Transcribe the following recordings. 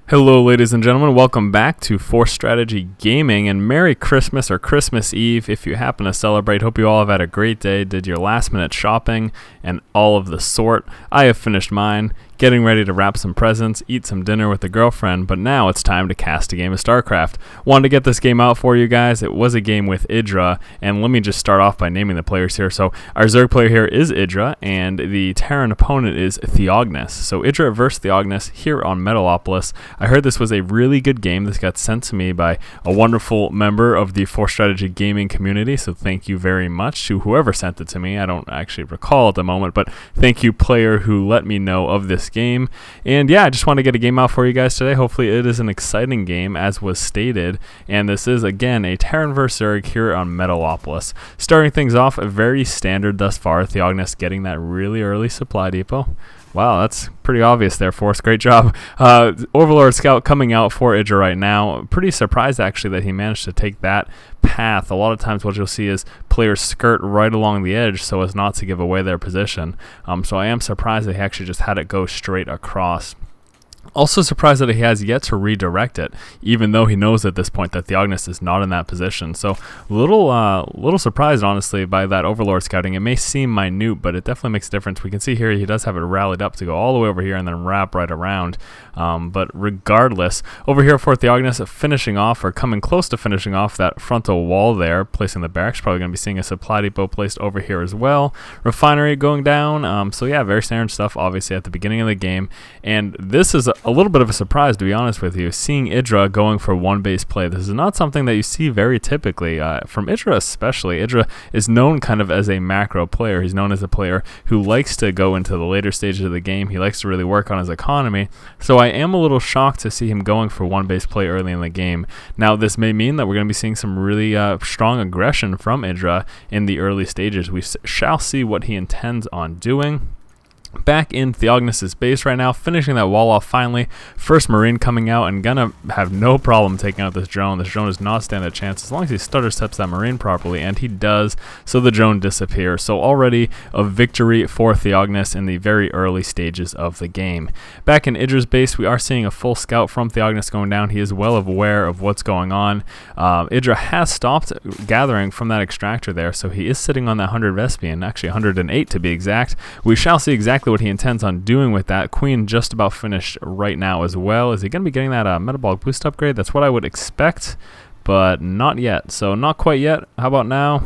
Hello ladies and gentlemen, welcome back to Force Strategy Gaming, and Merry Christmas or Christmas Eve if you happen to celebrate. Hope you all have had a great day, did your last minute shopping and all of the sort. I have finished mine, getting ready to wrap some presents, eat some dinner with the girlfriend, but now it's time to cast a game of StarCraft. Wanted to get this game out for you guys. It was a game with Idra, and let me just start off by naming the players here. So our Zerg player here is Idra, and the Terran opponent is Theognis. So Idra versus Theognis here on Metalopolis. I heard this was a really good game. This got sent to me by a wonderful member of the Force Strategy Gaming community, so thank you very much to whoever sent it to me. I don't actually recall at the moment, but thank you, player, who let me know of this game. And yeah, I just want to get a game out for you guys today. Hopefully it is an exciting game, as was stated, and this is again a Terran vs Zerg here on Metalopolis. Starting things off very standard thus far. Theognis getting that really early supply depot. Wow, that's pretty obvious there, Force. Great job. Overlord Scout coming out for Idra right now. Pretty surprised, actually, that he managed to take that path. A lot of times what you'll see is players skirt right along the edge so as not to give away their position. So I am surprised that he actually just had it go straight across. Also surprised that he has yet to redirect it, even though he knows at this point that Theognis is not in that position. So little surprised, honestly, by that Overlord scouting. It may seem minute, but it definitely makes a difference. We can see here he does have it rallied up to go all the way over here and then wrap right around. But regardless, over here for Theognis, finishing off or coming close to finishing off that frontal wall there, placing the barracks. Probably going to be seeing a supply depot placed over here as well. Refinery going down. So yeah, very standard stuff, obviously, at the beginning of the game. And this is a little bit of a surprise, to be honest with you, seeing Idra going for one base play. This is not something that you see very typically from Idra, especially. Idra is known kind of as a macro player. He's known as a player who likes to go into the later stages of the game. He likes to really work on his economy. So I am a little shocked to see him going for one base play early in the game. Now this may mean that we're going to be seeing some really strong aggression from Idra in the early stages. We shall see what he intends on doing. Back in Theognis' base right now, finishing that wall off finally. First Marine coming out and gonna have no problem taking out this drone. This drone does not stand a chance as long as he stutter steps that Marine properly, and he does, so the drone disappears. So already a victory for Theognis in the very early stages of the game. Back in Idra's base, we are seeing a full scout from Theognis going down. He is well aware of what's going on. Idra has stopped gathering from that extractor there, so he is sitting on that 100 Vespian, actually 108 to be exact. We shall see exactly what he intends on doing with that. Queen just about finished right now as well. Is he going to be getting that metabolic boost upgrade? That's what I would expect, but not yet. So not quite yet. How about now?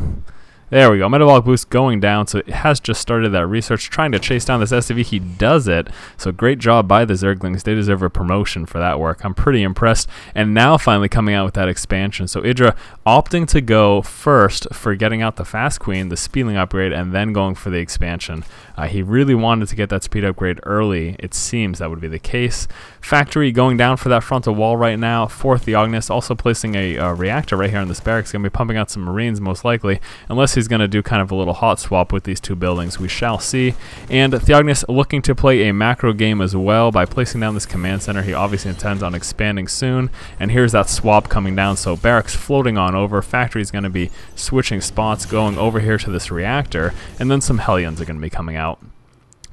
There we go, metabolic boost going down, so it has just started that research, trying to chase down this SCV. He does it, so great job by the Zerglings. They deserve a promotion for that work. I'm pretty impressed, and now finally coming out with that expansion. So Idra opting to go first for getting out the Fast Queen, the speeding upgrade, and then going for the expansion. He really wanted to get that speed upgrade early. It seems that would be the case. Factory going down for that frontal wall right now for Theognis, also placing a reactor right here in this barracks. Going to be pumping out some Marines most likely, unless he's going to do kind of a little hot swap with these two buildings. We shall see. And Theognis looking to play a macro game as well by placing down this command center. He obviously intends on expanding soon, and here's that swap coming down. So barracks floating on over. Factory is going to be switching spots, going over here to this reactor, and then some Hellions are going to be coming out.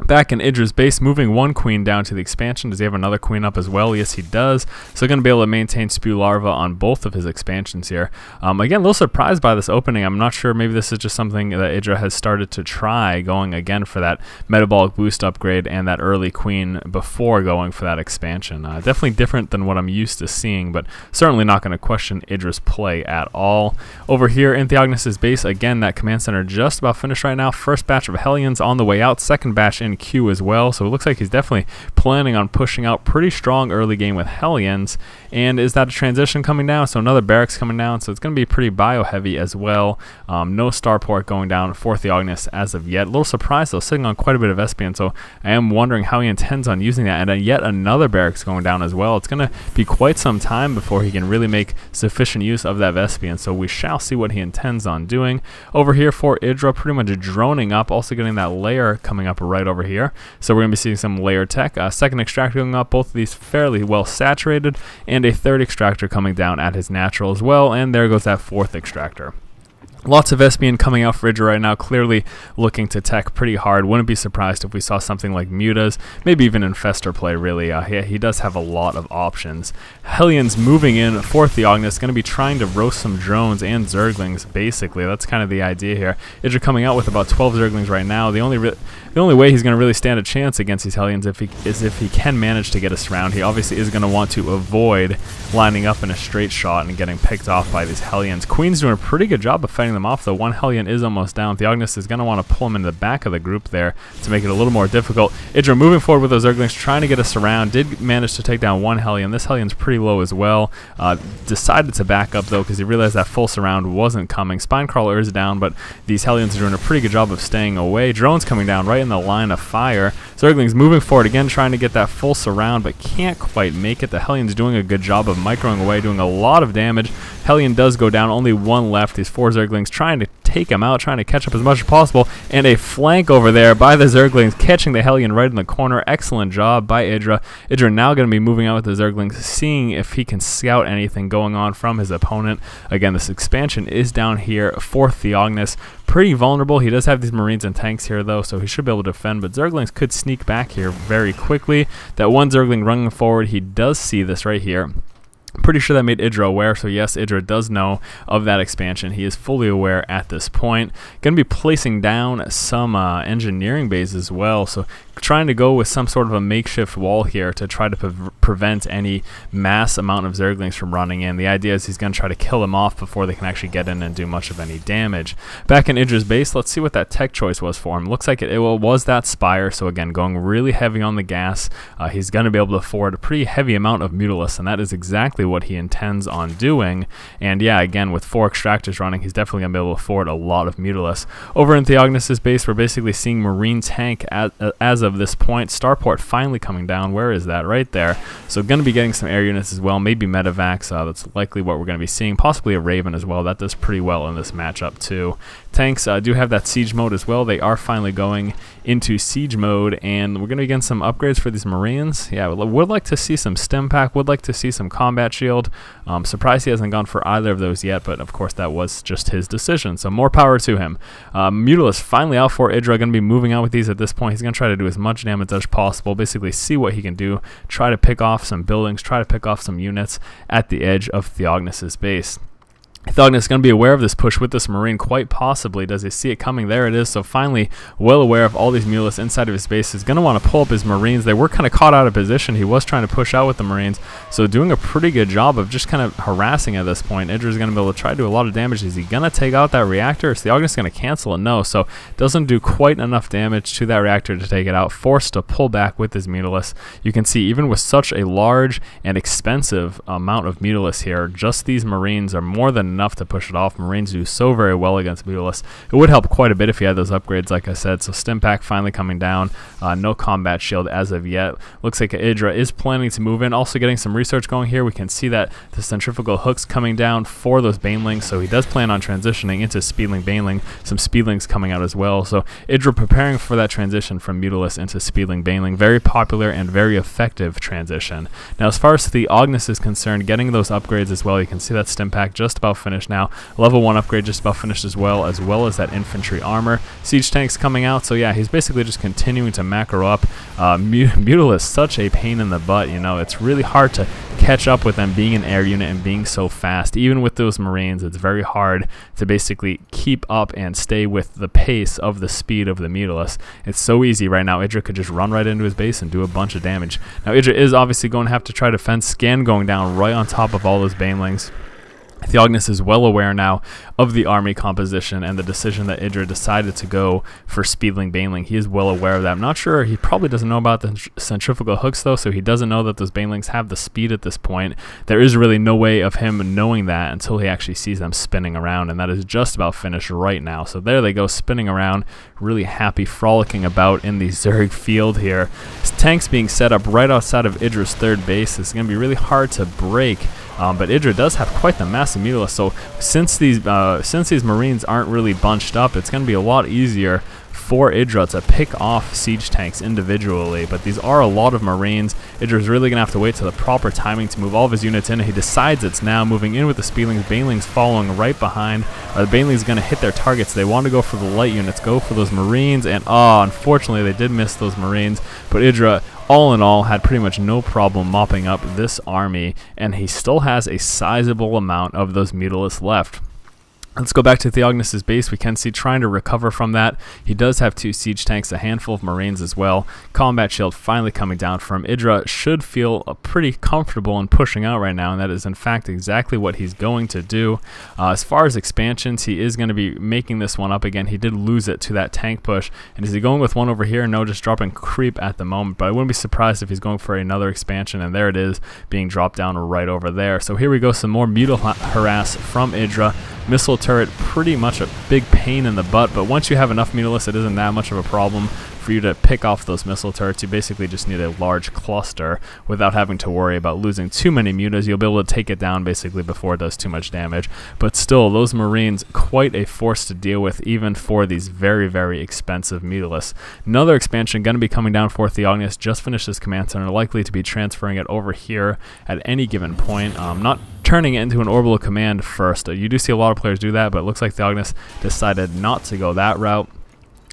Back in Idra's base, moving one queen down to the expansion. Does he have another queen up as well? Yes, he does. So going to be able to maintain Spew Larva on both of his expansions here. Again, a little surprised by this opening. I'm not sure. Maybe this is just something that Idra has started to try, going again for that metabolic boost upgrade and that early queen before going for that expansion. Definitely different than what I'm used to seeing, but certainly not going to question Idra's play at all. Over here in Theognis' base, again, that command center just about finished right now. First batch of Hellions on the way out. Second batch in queue as well, so it looks like he's definitely planning on pushing out pretty strong early game with Hellions. And is that a transition coming down? So another barracks coming down, so it's going to be pretty bio heavy as well. No starport going down for Theognis as of yet. A little surprised though, sitting on quite a bit of Espion, so I am wondering how he intends on using that. And yet another barracks going down as well. It's going to be quite some time before he can really make sufficient use of that Vespian, so we shall see what he intends on doing. Over here for Idra, pretty much droning up, also getting that layer coming up right over here. So we're going to be seeing some layer tech. Second extractor going up, both of these fairly well saturated, and a third extractor coming down at his natural as well, and there goes that fourth extractor. Lots of SBN coming out for Idra right now, clearly looking to tech pretty hard. Wouldn't be surprised if we saw something like Mutas, maybe even Infestor play, really. He does have a lot of options. Hellions moving in for Theognis, going to be trying to roast some drones and Zerglings, basically. That's kind of the idea here. Idra coming out with about 12 Zerglings right now. The only way he's going to really stand a chance against these Hellions is if he can manage to get a surround. He obviously is going to want to avoid lining up in a straight shot and getting picked off by these Hellions. Queen's doing a pretty good job of fighting them off, though. One Hellion is almost down. Theognis is going to want to pull him into the back of the group there to make it a little more difficult. Idra moving forward with those Zerglings, trying to get a surround. Did manage to take down one Hellion. This Hellion's pretty low as well. Decided to back up, though, because he realized that full surround wasn't coming. Spinecrawler is down, but these Hellions are doing a pretty good job of staying away. Drones coming down right in the line of fire. Zerglings moving forward again, trying to get that full surround, but can't quite make it. The Hellion's doing a good job of microing away, doing a lot of damage. Hellion does go down, only one left. These 4 Zerglings trying to take him out, trying to catch up as much as possible, and a flank over there by the Zerglings, catching the Hellion right in the corner. Excellent job by Idra. Idra now going to be moving out with the Zerglings, seeing if he can scout anything going on from his opponent. Again, this expansion is down here for Theognis. Pretty vulnerable. He does have these Marines and tanks here, though, so he should be able to defend, but Zerglings could sneak back here very quickly. That one Zergling running forward, he does see this right here. Pretty sure that made Idra aware, so yes, Idra does know of that expansion. He is fully aware at this point. Going to be placing down some engineering bays as well, so trying to go with some sort of a makeshift wall here to try to prevent any mass amount of Zerglings from running in. The idea is he's going to try to kill them off before they can actually get in and do much of any damage. Back in Idra's base, let's see what that tech choice was for him. Looks like it was that Spire, so again, going really heavy on the gas. He's going to be able to afford a pretty heavy amount of Mutalisk, and that is exactly what he intends on doing. And yeah, again, with 4 Extractors running, he's definitely going to be able to afford a lot of Mutalisk. Over in Theognis' base, we're basically seeing Marine tank as of this point. Starport finally coming down. Where is that? Right there. So going to be getting some air units as well, maybe Medivacs. That's likely what we're going to be seeing. Possibly a Raven as well. That does pretty well in this matchup too. Tanks do have that siege mode as well. They are finally going into siege mode, and we're going to be getting some upgrades for these Marines. Yeah, would like to see some stim pack, would like to see some combat shield. Surprised he hasn't gone for either of those yet, but of course that was just his decision, so more power to him. Mutalisk finally out for Idra, going to be moving out with these at this point. He's going to try to do as much damage as possible, basically see what he can do, try to pick off some buildings, try to pick off some units at the edge of Theognis' base. Theognis is going to be aware of this push with this Marine, quite possibly. Does he see it coming? There it is. So finally, well aware of all these Mutalisks inside of his base. He's going to want to pull up his Marines. They were kind of caught out of position. He was trying to push out with the Marines, so doing a pretty good job of just kind of harassing at this point. Idra is going to be able to try to do a lot of damage. Is he going to take out that reactor? Is Theognis going to cancel it? No. So doesn't do quite enough damage to that reactor to take it out. Forced to pull back with his Mutalisks. You can see, even with such a large and expensive amount of Mutalisks here, just these Marines are more than enough to push it off. Marines do so very well against Mutalisks. It would help quite a bit if he had those upgrades, like I said. So stim pack finally coming down. No combat shield as of yet. Looks like Idra is planning to move in. Also getting some research going here. We can see that the centrifugal hooks coming down for those banelings. So he does plan on transitioning into speedling baneling. Some speedlings coming out as well. So Idra preparing for that transition from Mutalisk into speedling baneling. Very popular and very effective transition. Now, as far as Theognis is concerned, getting those upgrades as well. You can see that stim pack just about finished now. Level 1 upgrade just about finished as well as that infantry armor. Siege tanks coming out, so yeah, he's basically just continuing to macro up. Mutalisk, such a pain in the butt, you know. It's really hard to catch up with them being an air unit and being so fast. Even with those Marines, it's very hard to basically keep up and stay with the pace of the speed of the Mutalisk. It's so easy right now. Idra could just run right into his base and do a bunch of damage. Now, Idra is obviously going to have to try to defend. Scan going down right on top of all those banelings. Theognis is well aware now of the army composition and the decision that Idra decided to go for speedling baneling. He is well aware of that. I'm not sure, he probably doesn't know about the centrifugal hooks though, so he doesn't know that those banelings have the speed at this point. There is really no way of him knowing that until he actually sees them spinning around, and that is just about finished right now. So there they go, spinning around, really happy, frolicking about in the Zerg field here. Tanks being set up right outside of Idra's third base. It's going to be really hard to break but Idra does have quite the massive Mutalisk, so since these Marines aren't really bunched up, it's going to be a lot easier for Idra to pick off siege tanks individually, but these are a lot of Marines. Idra's really going to have to wait till the proper timing to move all of his units in. He decides it's now, moving in with the Speedlings, Banelings following right behind. The Banelings going to hit their targets. They want to go for the light units, go for those Marines, and unfortunately they did miss those Marines, but Idra, all in all, had pretty much no problem mopping up this army, and he still has a sizable amount of those Mutalisks left. Let's go back to Theognis' base. We can see trying to recover from that. He does have 2 siege tanks, a handful of Marines as well. Combat shield finally coming down from Idra. Should feel pretty comfortable in pushing out right now, and that is in fact exactly what he's going to do. As far as expansions, he is going to be making this one up again. He did lose it to that tank push. And is he going with one over here? No, just dropping creep at the moment, but I wouldn't be surprised if he's going for another expansion, and there it is, being dropped down right over there. So here we go, some more Mutal harass from Idra. Missile turret, pretty much a big pain in the butt, but once you have enough Mutalisks, it isn't that much of a problem for you to pick off those missile turrets. You basically just need a large cluster without having to worry about losing too many mutas. You'll be able to take it down basically before it does too much damage, but still, those Marines, quite a force to deal with even for these very, very expensive Mutalisks. Another expansion going to be coming down for Theognis. Just finished his command center, likely to be transferring it over here at any given point. Not turning it into an orbital command first. You do see a lot of players do that, but it looks like Theognis decided not to go that route.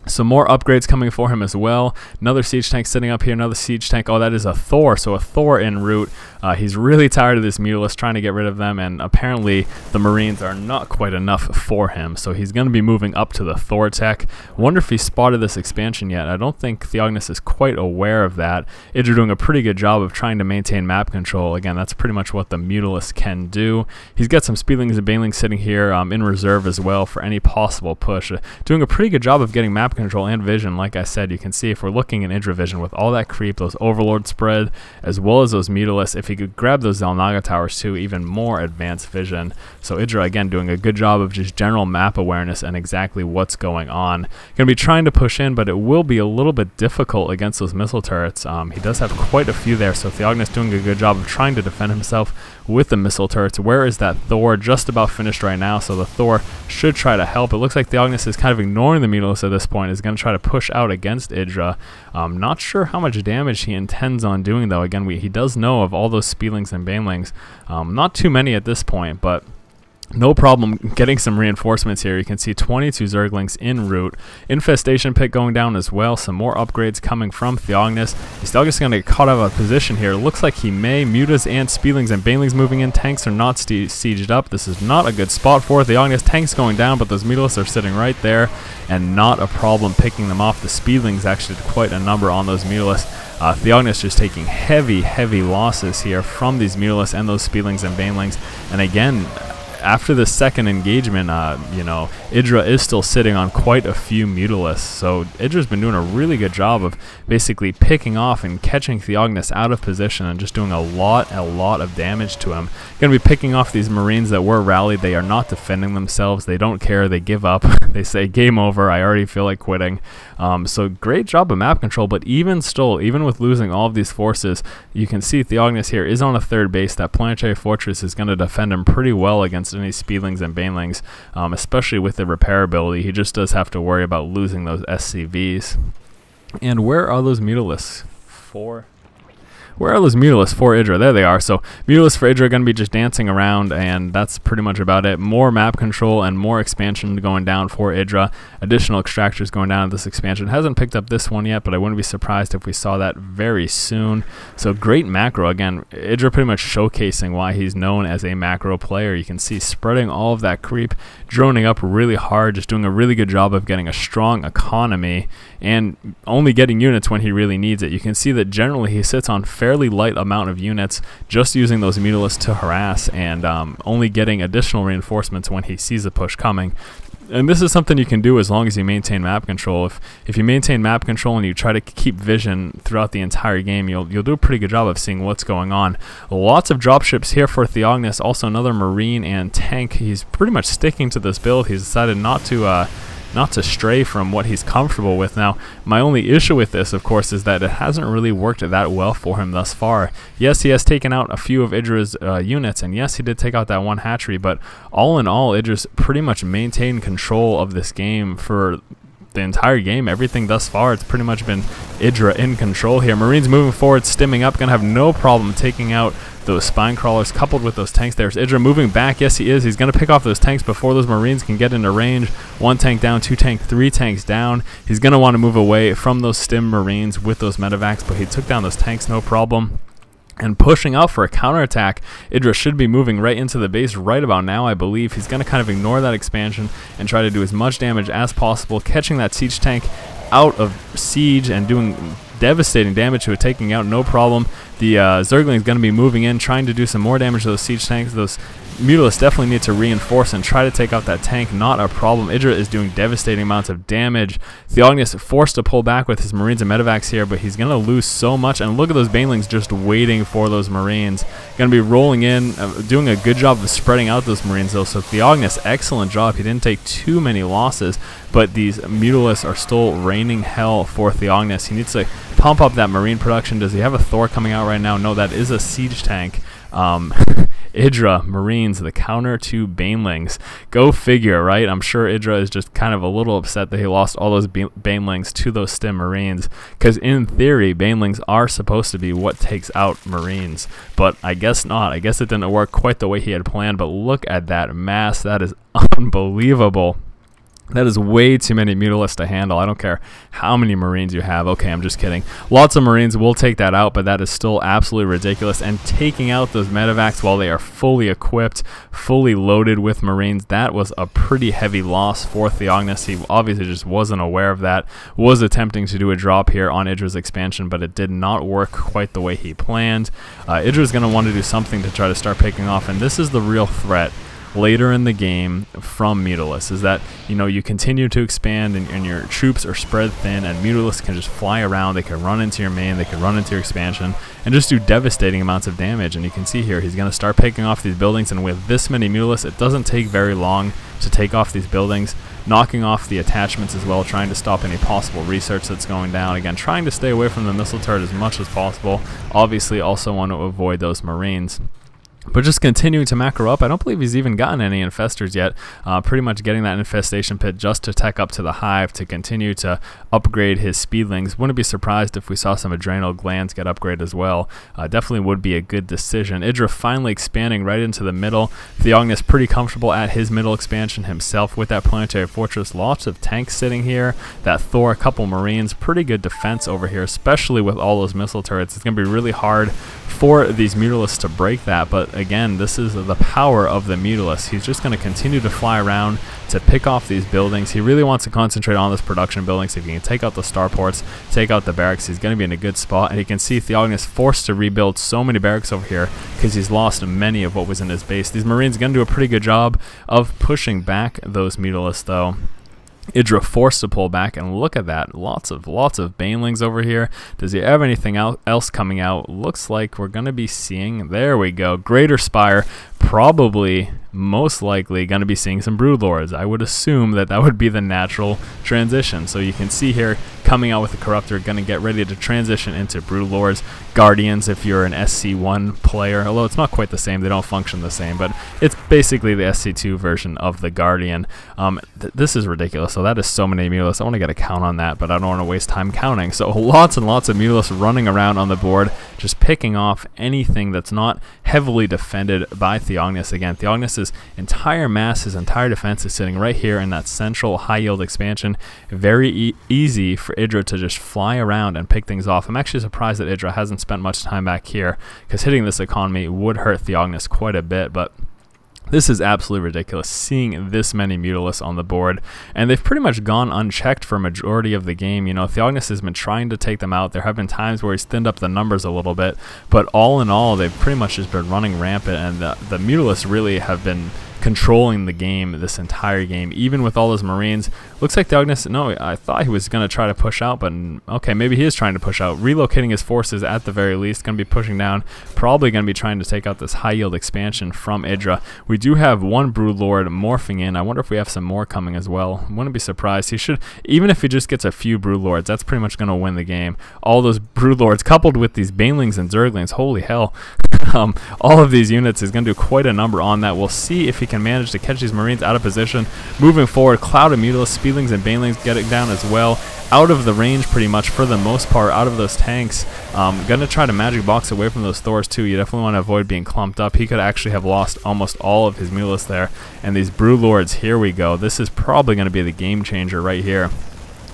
Some more upgrades coming for him as well. Another siege tank sitting up here, another siege tank. Oh, that is a Thor, so a Thor en route. He's really tired of this Mutalisk, trying to get rid of them, and apparently the Marines are not quite enough for him, so he's going to be moving up to the Thor tech. Wonder if he spotted this expansion yet. I don't think Theognis is quite aware of that. Idra doing a pretty good job of trying to maintain map control. Again, that's pretty much what the Mutalisk can do. He's got some Speedlings and Banelings sitting here in reserve as well for any possible push. Doing a pretty good job of getting map control and vision. Like I said, you can see if we're looking in Idra vision with all that creep, those Overlord spread, as well as those Mutalisks, if he could grab those Xel'Naga towers too, even more advanced vision. So Idra, again, doing a good job of just general map awareness and exactly what's going on. Going to be trying to push in, but it will be a little bit difficult against those missile turrets. He does have quite a few there, so Theognis doing a good job of trying to defend himself with the missile turrets. Where is that Thor? Just about finished right now, so the Thor should try to help. It looks like Theognis is kind of ignoring the Mutalisks at this point, is going to try to push out against Idra. Not sure how much damage he intends on doing, though. Again, he does know of all those Speedlings and Banelings. Not too many at this point, but no problem getting some reinforcements here. You can see 22 Zerglings en route. Infestation pit going down as well. Some more upgrades coming from Theognis. Is Theognis going to get caught out of position here? Looks like he may. Mutas and Speedlings and Banelings moving in. Tanks are not sieged up. This is not a good spot for Theognis. Tanks going down, but those Mutalisks are sitting right there, and not a problem picking them off. The Speedlings actually did quite a number on those Mutalisks. Theognis just taking heavy losses here from these Mutalisks and those Speedlings and Banelings. And again, after the second engagement, you know, Idra is still sitting on quite a few Mutalisks. So Idra's been doing a really good job of basically picking off and catching Theognis out of position and just doing a lot of damage to him. Going to be picking off these Marines that were rallied. They are not defending themselves. They don't care. They give up. They say, game over. I already feel like quitting. So great job of map control, but even still, even with losing all of these forces, you can see Theognis here is on a third base. That planetary fortress is going to defend him pretty well against any Speedlings and Banelings, especially with the repairability. He just does have to worry about losing those SCVs. And where are those Mutalisks for? Where are those Mutalisks for Idra? There they are. So Mutalisks for Idra are going to be just dancing around, and that's pretty much about it. More map control and more expansion going down for Idra. Additional extractors going down at this expansion. Hasn't picked up this one yet, but I wouldn't be surprised if we saw that very soon. So great macro. Again, Idra pretty much showcasing why he's known as a macro player. You can see spreading all of that creep, droning up really hard, just doing a really good job of getting a strong economy and only getting units when he really needs it. You can see that generally he sits on fairly light amount of units, just using those Mutalisks to harass and only getting additional reinforcements when he sees a push coming. And this is something you can do as long as you maintain map control. If you maintain map control and you try to keep vision throughout the entire game, you'll do a pretty good job of seeing what's going on. Lots of dropships here for Theognis. Also another Marine and tank. He's pretty much sticking to this build. He's decided not to not to stray from what he's comfortable with. Now, my only issue with this, of course, is that it hasn't really worked that well for him thus far. Yes, he has taken out a few of Idra's units, and yes, he did take out that one hatchery, but all in all, Idra's pretty much maintained control of this game for the entire game. Everything thus far, it's pretty much been Idra in control here. Marines moving forward, stimming up, gonna have no problem taking out those spine crawlers coupled with those tanks. There's Idra moving back. Yes, he is. He's going to pick off those tanks before those Marines can get into range. 1 tank down, 2 tank, 3 tanks down. He's going to want to move away from those stim Marines with those medevacs, but he took down those tanks no problem. And pushing out for a counterattack, Idra should be moving right into the base right about now, I believe. He's going to kind of ignore that expansion and try to do as much damage as possible, catching that siege tank out of siege and doing devastating damage to it, taking out no problem. The Zergling is going to be moving in, trying to do some more damage to those siege tanks. Those Mutalists definitely need to reinforce and try to take out that tank. Not a problem. Idra is doing devastating amounts of damage. Theognis forced to pull back with his Marines and medevacs here, but he's going to lose so much. And look at those Banelings just waiting for those Marines. Going to be rolling in, doing a good job of spreading out those Marines though. So Theognis, excellent job. He didn't take too many losses, but these Mutalists are still raining hell for Theognis. He needs to pump up that Marine production. Does he have a Thor coming out right now? No, that is a siege tank. Idra, Marines, the counter to Banelings. Go figure, right? I'm sure Idra is just kind of a little upset that he lost all those Banelings to those stim Marines, because in theory, Banelings are supposed to be what takes out Marines, but I guess not. I guess it didn't work quite the way he had planned, but look at that mass. That is unbelievable. That is way too many Mutalists to handle. I don't care how many Marines you have. Okay, I'm just kidding. Lots of Marines will take that out, but that is still absolutely ridiculous. And taking out those medevacs while they are fully equipped, fully loaded with Marines, that was a pretty heavy loss for Theognis. He obviously just wasn't aware of that. Was attempting to do a drop here on Idra's expansion, but it did not work quite the way he planned. Idra's going to want to do something to try to start picking off, and this is the real threat later in the game from Mutalists, is that, you know, you continue to expand and your troops are spread thin, and Mutalists can just fly around. They can run into your main, they can run into your expansion and just do devastating amounts of damage. And you can see here he's going to start picking off these buildings, and with this many Mutalists, it doesn't take very long to take off these buildings, knocking off the attachments as well, trying to stop any possible research that's going down. Again, trying to stay away from the missile turret as much as possible. Obviously also want to avoid those Marines, but just continuing to macro up. I don't believe he's even gotten any infestors yet. Pretty much getting that infestation pit just to tech up to the hive to continue to upgrade his speedlings. Wouldn't be surprised if we saw some adrenal glands get upgraded as well. Definitely would be a good decision. Idra finally expanding right into the middle. Theognis pretty comfortable at his middle expansion himself with that planetary fortress. Lots of tanks sitting here. That Thor, a couple Marines. Pretty good defense over here, especially with all those missile turrets. It's going to be really hard for these Mutalists to break that, but again, this is the power of the Mutalist. He's just going to continue to fly around to pick off these buildings. He really wants to concentrate on this production building, so if he can take out the starports, take out the barracks, he's going to be in a good spot. And you can see Theognis forced to rebuild so many barracks over here because he's lost many of what was in his base. These Marines are going to do a pretty good job of pushing back those Mutalists though. Idra forced to pull back, and look at that, lots of Banelings over here. Does he have anything else coming out? Looks like we're gonna be seeing, there we go, Greater Spire. Probably, most likely, going to be seeing some Broodlords. I would assume that that would be the natural transition. So you can see here, coming out with the Corruptor, going to get ready to transition into Broodlords. Guardians, if you're an SC1 player, although it's not quite the same, they don't function the same, but it's basically the SC2 version of the Guardian. This is ridiculous. So that is so many Mutalists. I want to get a count on that, but I don't want to waste time counting. So lots and lots of Mutalists running around on the board, just picking off anything that's not heavily defended by Theognis. Again, Theognis' entire mass, his entire defense is sitting right here in that central high yield expansion. Very easy for Idra to just fly around and pick things off. I'm actually surprised that Idra hasn't spent much time back here, because hitting this economy would hurt Theognis quite a bit, but this is absolutely ridiculous, seeing this many Mutalists on the board, and they've pretty much gone unchecked for a majority of the game. You know, Theognis has been trying to take them out. There have been times where he's thinned up the numbers a little bit, but all in all, they've pretty much just been running rampant, and the Mutalists really have been controlling the game this entire game, even with all those Marines. Looks like Theognis, no, I thought he was going to try to push out, but okay, maybe he is trying to push out. Relocating his forces at the very least, going to be pushing down, probably going to be trying to take out this high yield expansion from Idra. We do have one Broodlord morphing in. I wonder if we have some more coming as well. Wouldn't be surprised. He should, even if he just gets a few Broodlords, that's pretty much going to win the game. All those Broodlords coupled with these Banelings and Zerglings, holy hell. All of these units is going to do quite a number on that. We'll see if he can manage to catch these Marines out of position. Moving forward, Cloud of Mutalisk, Speedlings and Banelings getting down as well. Out of the range pretty much for the most part, out of those tanks. Going to try to magic box away from those Thors too. You definitely want to avoid being clumped up. He could actually have lost almost all of his Mutalisks there. And these Broodlords, here we go. This is probably going to be the game changer right here.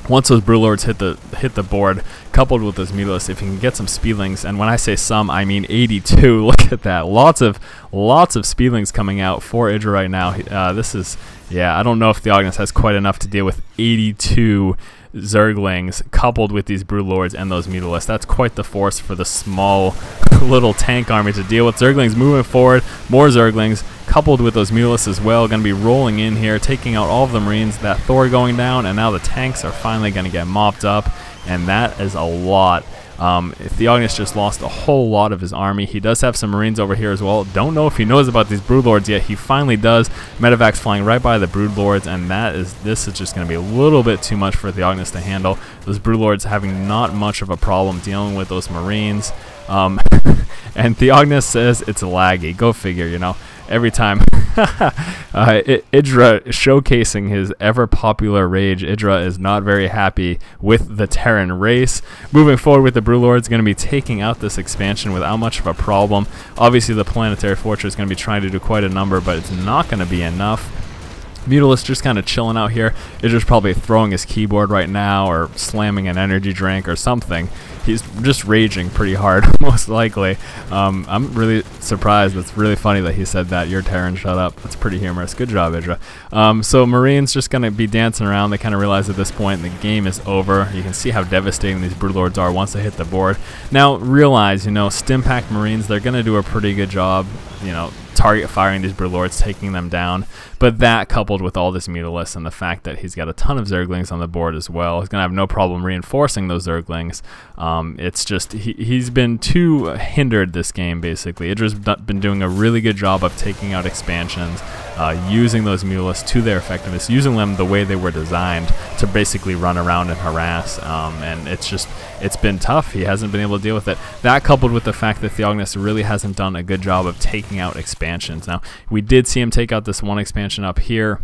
Once those Broodlords hit the board, coupled with those Mutalisks, if you can get some Speedlings, and when I say some, I mean 82. Look at that, lots of Speedlings coming out for Idra right now. This is, yeah, I don't know if Theognis has quite enough to deal with 82 Zerglings coupled with these Broodlords and those Mutalisks. That's quite the force for the small little tank army to deal with. Zerglings moving forward, more Zerglings coupled with those Mutalisks as well, going to be rolling in here, taking out all of the Marines. That Thor going down, and now the tanks are finally going to get mopped up, and that is a lot. Theognis just lost a whole lot of his army. He does have some Marines over here as well. Don't know if he knows about these Broodlords yet. He finally does. Medevacs flying right by the Broodlords, and this is just going to be a little bit too much for Theognis to handle. Those Broodlords having not much of a problem dealing with those Marines. And Theognis says it's laggy. Go figure, you know. Every time Idra showcasing his ever popular rage. Idra is not very happy with the Terran race. Moving forward with the Broodlords, going to be taking out this expansion without much of a problem. Obviously the Planetary Fortress is going to be trying to do quite a number, but it's not going to be enough. Mutalisk just kind of chilling out here. Idra's probably throwing his keyboard right now or slamming an energy drink or something. He's just raging pretty hard, most likely. I'm really surprised. It's really funny that he said that. You're Terran, shut up. That's pretty humorous. Good job, Idra. So Marines just going to be dancing around. They kind of realize at this point the game is over. You can see how devastating these Broodlords are once they hit the board. Now, realize, you know, Stimpack Marines, they're going to do a pretty good job, you know, target firing these Broodlords, taking them down. But that coupled with all this Mutalisk and the fact that he's got a ton of Zerglings on the board as well, he's going to have no problem reinforcing those Zerglings. It's just, he's been too hindered this game, basically. Idra's been doing a really good job of taking out expansions, using those Mutalisks to their effectiveness, using them the way they were designed to basically run around and harass. And it's been tough. He hasn't been able to deal with it. That coupled with the fact that Theognis really hasn't done a good job of taking out expansions. Now, we did see him take out this one expansion up here,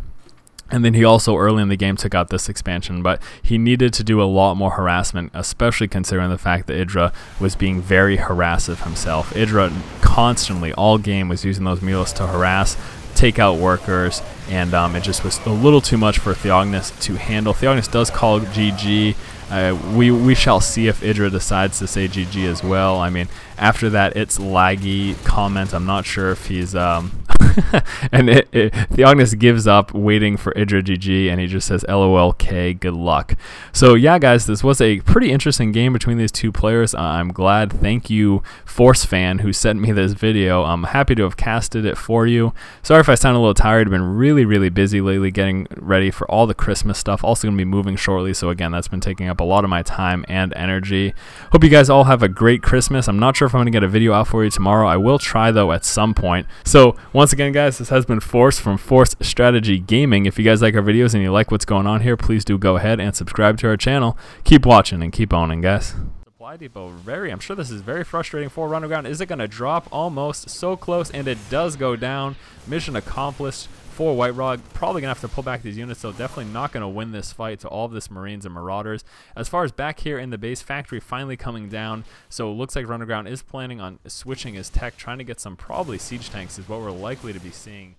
and then he also early in the game took out this expansion, but he needed to do a lot more harassment, especially considering the fact that Idra was being very harassive himself. Idra constantly, all game, was using those Mutalisks to harass, take out workers, and it just was a little too much for Theognis to handle. Theognis does call GG. We shall see if Idra decides to say GG as well. I mean, after that it's laggy comment, I'm not sure if he's and Theognis gives up waiting for Idra GG, and he just says LOLK, good luck. So yeah, guys, this was a pretty interesting game between these two players. I'm glad. Thank you, Force Fan, who sent me this video. I'm happy to have casted it for you. Sorry if I sound a little tired. I've been really busy lately getting ready for all the Christmas stuff. Also going to be moving shortly, so again, that's been taking up a lot of my time and energy. Hope you guys all have a great Christmas. I'm not sure if I'm going to get a video out for you tomorrow. I will try, though, at some point. So once again, guys, this has been Force from Force Strategy Gaming. If you guys like our videos and you like what's going on here, please do go ahead and subscribe to our channel. Keep watching and keep owning, guys. Supply depot, I'm sure this is very frustrating for Runderground. Is it going to drop? Almost. So close, and it does go down. Mission accomplished for White Rod. Probably going to have to pull back these units, so definitely not going to win this fight to all of this Marines and Marauders. As far as back here in the base, factory finally coming down, so it looks like Runderground is planning on switching his tech, trying to get some probably siege tanks is what we're likely to be seeing.